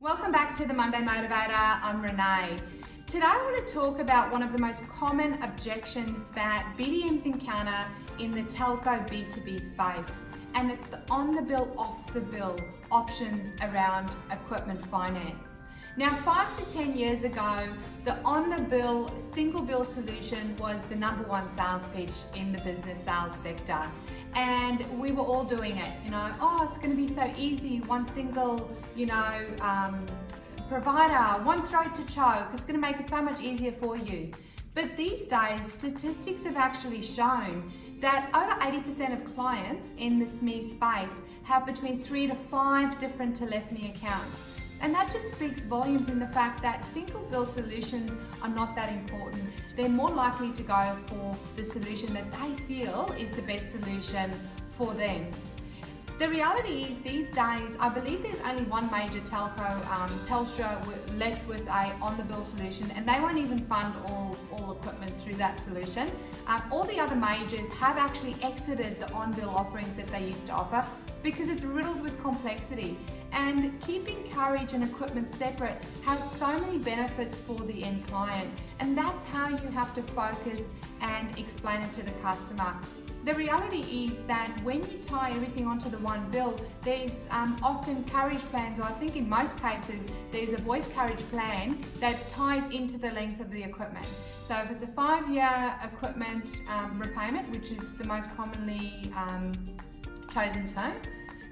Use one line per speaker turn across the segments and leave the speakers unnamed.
Welcome back to the Monday Motivator. I'm Renee. Today I want to talk about one of the most common objections that BDMs encounter in the telco B2B space, and it's the on the bill, off the bill options around equipment finance. Now, 5 to 10 years ago, the on the bill, single bill solution was the #1 sales pitch in the business sales sector. And we were all doing it, oh, it's going to be so easy, one single, provider, one throat to choke, it's going to make it so much easier for you. But these days, statistics have actually shown that over 80% of clients in the SME space have between 3 to 5 different telephony accounts. And that just speaks volumes in the fact that single bill solutions are not that important. They're more likely to go for the solution that they feel is the best solution for them. The reality is these days, I believe there's only one major telco, Telstra, left with a on-the-bill solution, and they won't even fund all equipment through that solution. All the other majors have actually exited the on-bill offerings that they used to offer because it's riddled with complexity. And keeping carriage and equipment separate has so many benefits for the end client, and that's how you have to focus and explain it to the customer. The reality is that when you tie everything onto the one bill, there's often carriage plans, or I think in most cases, there's a voice carriage plan that ties into the length of the equipment. So if it's a 5-year equipment repayment, which is the most commonly chosen term,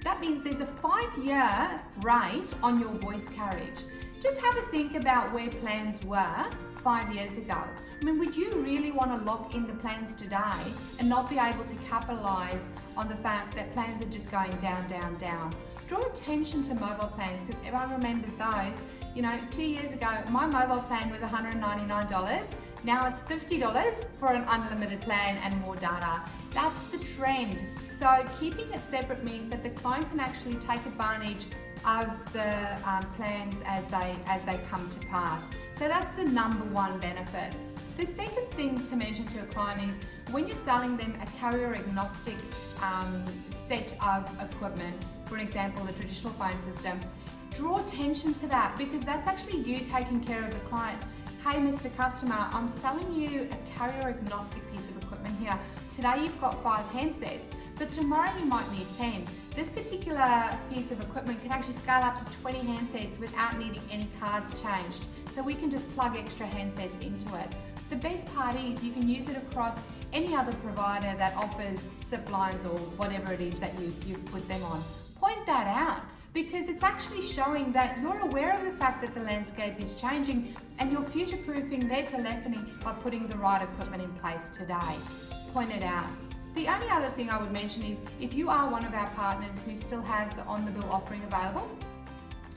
that means there's a 5-year rate on your voice carriage. Just have a think about where plans were 5 years ago. I mean, would you really want to lock in the plans today and not be able to capitalize on the fact that plans are just going down, down, down? Draw attention to mobile plans, because everyone remembers those. 2 years ago, my mobile plan was $199. Now it's $50 for an unlimited plan and more data. That's the trend. So keeping it separate means that the client can actually take advantage of the plans as they come to pass. So that's the #1 benefit. The second thing to mention to a client is when you're selling them a carrier agnostic set of equipment, for example, a traditional phone system, draw attention to that, because that's actually you taking care of the client. Hey, Mr. Customer, I'm selling you a carrier agnostic piece of equipment here. Today you've got 5 handsets, but tomorrow you might need 10. This particular piece of equipment can actually scale up to 20 handsets without needing any cards changed. So we can just plug extra handsets into it. The best part is you can use it across any other provider that offers SIP lines or whatever it is that you've put them on. Point that out, because it's actually showing that you're aware of the fact that the landscape is changing and you're future-proofing their telephony by putting the right equipment in place today. Point it out. The only other thing I would mention is if you are one of our partners who still has the on-the-bill offering available,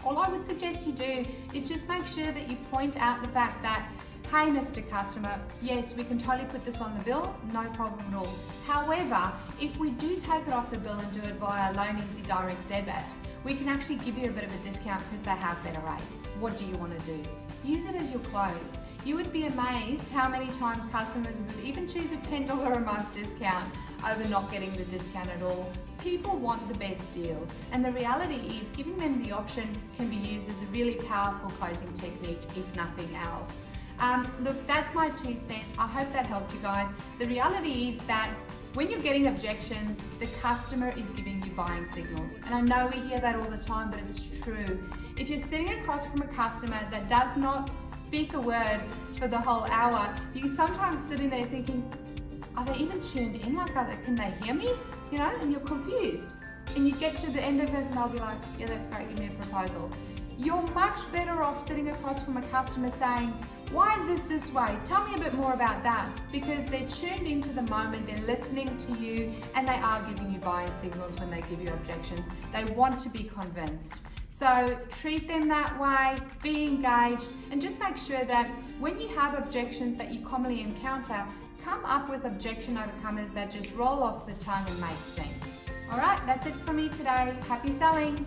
all I would suggest you do is just make sure that you point out the fact that, hey, Mr. Customer, yes, we can totally put this on the bill, no problem at all. However, if we do take it off the bill and do it via Loan Easy Direct Debit, we can actually give you a bit of a discount because they have better rates. What do you want to do? Use it as your close. You would be amazed how many times customers would even choose a $10 a month discount over not getting the discount at all. People want the best deal, and the reality is giving them the option can be used as a really powerful closing technique, if nothing else. Look, that's my 2 cents. I hope that helped you guys. The reality is that when you're getting objections, the customer is giving you buying signals. And I know we hear that all the time, but it's true. If you're sitting across from a customer that does not speak a word for the whole hour, you sometimes sitting there thinking, are they even tuned in? Can they hear me? And you're confused. And you get to the end of it and they'll be like, yeah, that's great, give me a proposal. You're much better off sitting across from a customer saying, why is this way? Tell me a bit more about that, because they're tuned into the moment, they're listening to you, and they are giving you buying signals when they give you objections. They want to be convinced. So treat them that way, be engaged, and just make sure that when you have objections that you commonly encounter, come up with objection overcomers that just roll off the tongue and make sense. All right, that's it for me today. Happy selling.